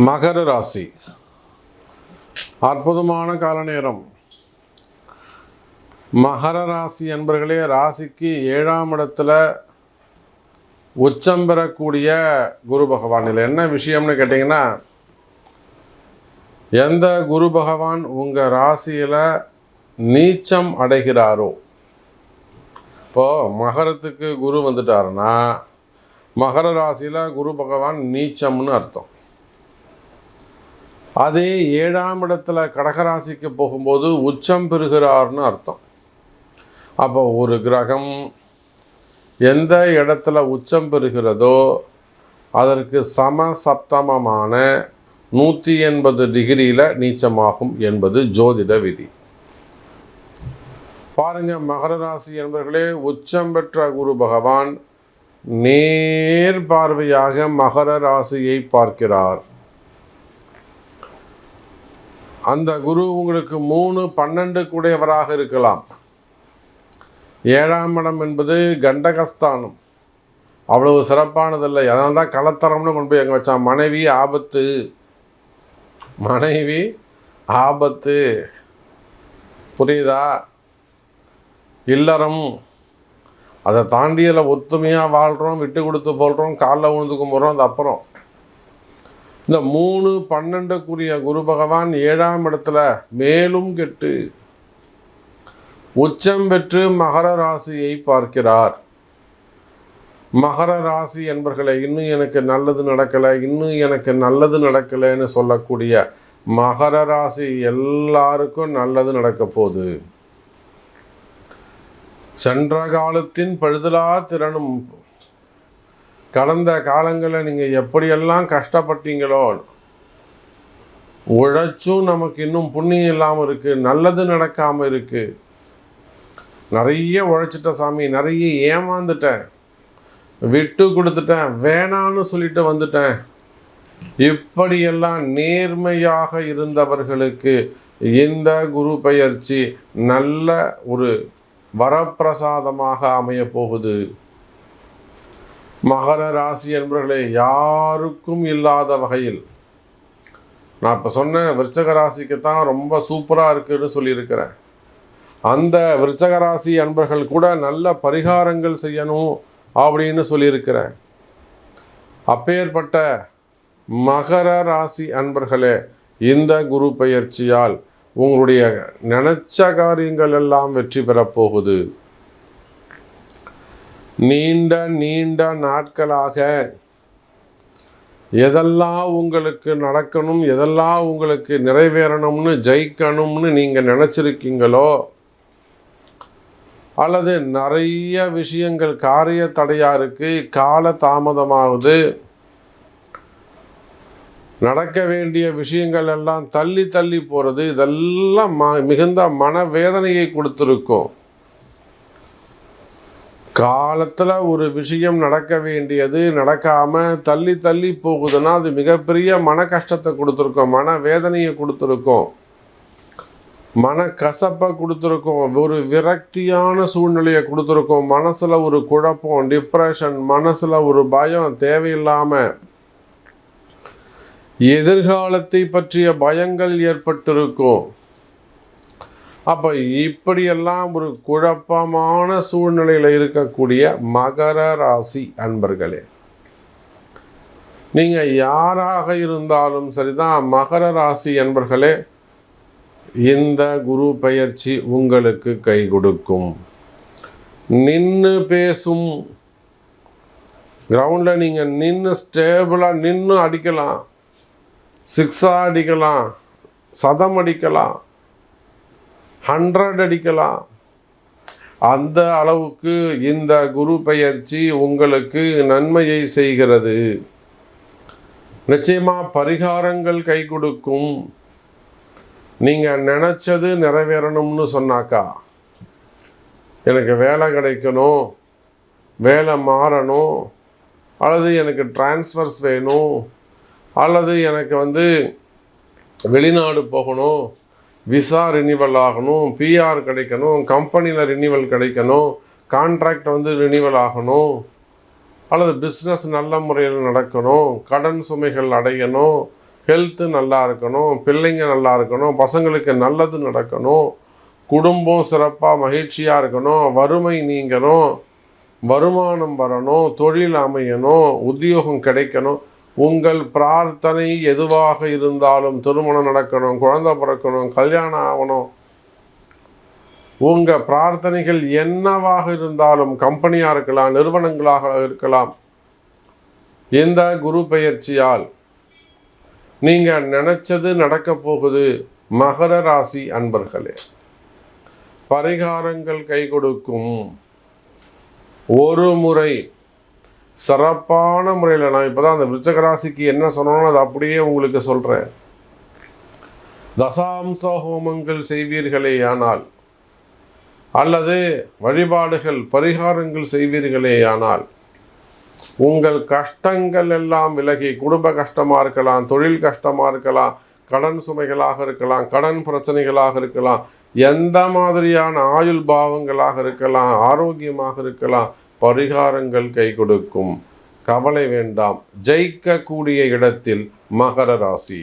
மகர ராசி அற்புதமான கால நேரம். மகர ராசி என்பர்களே, ராசிக்கு 7ஆம் இடத்துல உச்சம் பெறக்கூடிய குரு பகவான். இதில் என்ன விஷயம்னு கேட்டிங்கன்னா, எந்த குரு பகவான் உங்கள் ராசியில் நீச்சம் அடைகிறாரோ, இப்போது மகரத்துக்கு குரு வந்துட்டாருன்னா மகர ராசியில் குரு பகவான் நீச்சம்னு அர்த்தம். அதே 7ஆம் இடத்துல கடகராசிக்கு போகும்போது உச்சம் பெறுகிறார்னு அர்த்தம். அப்போ ஒரு கிரகம் எந்த இடத்துல உச்சம் பெறுகிறதோ அதற்கு சமசப்தமமான 180 டிகிரியில் நீச்சமாகும் என்பது ஜோதிட விதி. பாருங்க, மகர ராசி என்பவர்களே, உச்சம் பெற்ற குரு பகவான் நேர் பார்வையாக மகர ராசியை பார்க்கிறார். அந்த குரு உங்களுக்கு 3, 12 கூடையவராக இருக்கலாம். 7ஆம் இடம் என்பது கண்டகஸ்தானம், அவ்வளவு சிறப்பானதில்லை. அதனால தான் கலத்தரம்னு கொண்டு போய் எங்கே வச்சான். மனைவி ஆபத்து, புரியுதா? இல்லறம், அதை தாண்டியில் ஒத்துமையாக வாழ்கிறோம், விட்டு கொடுத்து போடுறோம், காலில் விழுந்து கும்பிட்றோம். அது அப்புறம் இந்த 3, 12 குரு பகவான் 7ஆம் இடத்துல மேலும் கெட்டு உச்சம் பெற்று மகர ராசியை பார்க்கிறார். மகர ராசி என்பர்களே, இன்னும் எனக்கு நல்லது நடக்கலைன்னு சொல்லக்கூடிய மகர ராசி எல்லாருக்கும் நல்லது நடக்க போகுது. சென்ற காலத்தின் பழுதலா திறனும், கடந்த காலங்களில் நீங்கள் எப்படியெல்லாம் கஷ்டப்பட்டீங்களோ, உழைச்சும் நமக்கு இன்னும் புண்ணியம் இல்லாமல் இருக்குது, நல்லது நடக்காமல் இருக்குது. நிறைய உழைச்சிட்ட சாமி, நிறைய ஏமாந்துட்டேன், விட்டு கொடுத்துட்டேன், வேணான்னு சொல்லிட்டு வந்துட்டேன். இப்படியெல்லாம் நேர்மையாக இருந்தவர்களுக்கு இந்த குரு பெயர்ச்சி நல்ல ஒரு வரப்பிரசாதமாக அமைய போகுது. மகர ராசி என்பவர்களே, யாருக்கும் இல்லாத வகையில், நான் இப்போ சொன்ன விருச்சக ராசிக்கு தான் ரொம்ப சூப்பராக இருக்குன்னு சொல்லியிருக்கிறேன். அந்த விருச்சக ராசி அன்பர்கள் கூட நல்ல பரிகாரங்கள் செய்யணும் அப்படின்னு சொல்லியிருக்கிறேன். அப்பேற்பட்ட மகர ராசி அன்பர்களே, இந்த குரு பெயர்ச்சியால் உங்களுடைய நினைச்ச காரியங்கள் எல்லாம் வெற்றி பெறப்போகுது. நீண்ட நாட்களாக எதெல்லாம் உங்களுக்கு நடக்கணும், எதெல்லாம் உங்களுக்கு நிறைவேறணும்னு, ஜெயிக்கணும்னு நீங்கள் நினச்சிருக்கீங்களோ, அல்லது நிறைய விஷயங்கள் காரிய தடையாக இருக்குது, கால தாமதமாகுது, நடக்க வேண்டிய விஷயங்கள் எல்லாம் தள்ளி போகிறது, இதெல்லாம் மிகுந்த மனவேதனையை கொடுத்துருக்கும். காலத்தில் ஒரு விஷயம் நடக்க வேண்டியது நடக்காமல் தள்ளி போகுதுன்னா அது மிகப்பெரிய மன கஷ்டத்தை கொடுத்துருக்கோம், மன வேதனையை கொடுத்துருக்கோம், மன கசப்பை கொடுத்துருக்கோம், ஒரு விரக்தியான சூழ்நிலையை கொடுத்துருக்கோம். மனசில் ஒரு குழப்பம், டிப்ரெஷன், மனசில் ஒரு பயம், தேவையில்லாமல் எதிர்காலத்தை பற்றிய பயங்கள் ஏற்பட்டிருக்கும். அப்போ இப்படியெல்லாம் ஒரு குழப்பமான சூழ்நிலையில் இருக்கக்கூடிய மகர ராசி அன்பர்களே, நீங்கள் யாராக இருந்தாலும் சரிதான், மகர ராசி அன்பர்களே, இந்த குரு பெயர்ச்சி உங்களுக்கு கை கொடுக்கும். நின்று பேசும் கிரவுண்டில் நீங்கள் நின்று ஸ்டேபிளாக நின்று அடிக்கலாம், 6 அடிக்கலாம், சதம் அடிக்கலாம், 100 அடிக்கலாம். அந்த அளவுக்கு இந்த குரு பெயர்ச்சி உங்களுக்கு நன்மையை செய்கிறது. நிச்சயமாக பரிகாரங்கள் கை கொடுக்கும். நீங்கள் நினச்சது நிறைவேறணும்னு சொன்னாக்கா, எனக்கு வேலை கிடைக்கணும், வேலை மாறணும், அல்லது எனக்கு டிரான்ஸ்ஃபர்ஸ் வேணும், அல்லது எனக்கு வெளிநாடு போகணும், விசா ரினிவல் ஆகணும், பிஆர் கிடைக்கணும், கம்பெனியில் ரினிவல் கிடைக்கணும், கான்ட்ராக்ட் ரினிவல் ஆகணும், அல்லது பிஸ்னஸ் நல்ல முறையில் நடக்கணும், கடன் சுமைகள் அடையணும், ஹெல்த்து நல்லா இருக்கணும், பிள்ளைங்க நல்லா இருக்கணும், பசங்களுக்கு நல்லது நடக்கணும், குடும்பம் சிறப்பாக மகிழ்ச்சியாக இருக்கணும், வறுமை நீங்கணும், வருமானம் வரணும், தொழில் அமையணும், உத்தியோகம் கிடைக்கணும். உங்கள் பிரார்த்தனை எதுவாக இருந்தாலும், திருமணம் நடக்கணும், குழந்தை பிறக்கணும், கல்யாணம் ஆகணும், உங்கள் பிரார்த்தனைகள் என்னவாக இருந்தாலும், கம்பெனியாக இருக்கலாம், நிறுவனங்களாக இருக்கலாம், இந்த குரு பெயர்ச்சியால் நீங்கள் நினைச்சது நடக்க போகுது. மகர ராசி அன்பர்களே, பரிகாரங்கள் கை கொடுக்கும். ஒரு முறை சிறப்பான முறையில், நான் இப்போ தான் அந்த விருச்சிக ராசிக்கு என்ன சொன்னோன்னு அதை அப்படியே உங்களுக்கு சொல்கிறேன். தசாம்ச ஹோமங்கள் செய்வீர்களே ஆனால், அல்லது வழிபாடுகள் பரிகாரங்கள் செய்வீர்களே ஆனால், உங்கள் கஷ்டங்கள் எல்லாம் விலகி, குடும்ப கஷ்டமாக இருக்கலாம், தொழில் கஷ்டமாக இருக்கலாம், கடன் சுமைகளாக இருக்கலாம், கடன் பிரச்சனைகளாக இருக்கலாம், எந்த மாதிரியான ஆயுள் பாவங்களாக இருக்கலாம், ஆரோக்கியமாக இருக்கலாம், பரிகாரங்கள் கை கொடுக்கும். கவலை வேண்டாம். ஜெயிக்கக்கூடிய இடத்தில் மகர ராசி.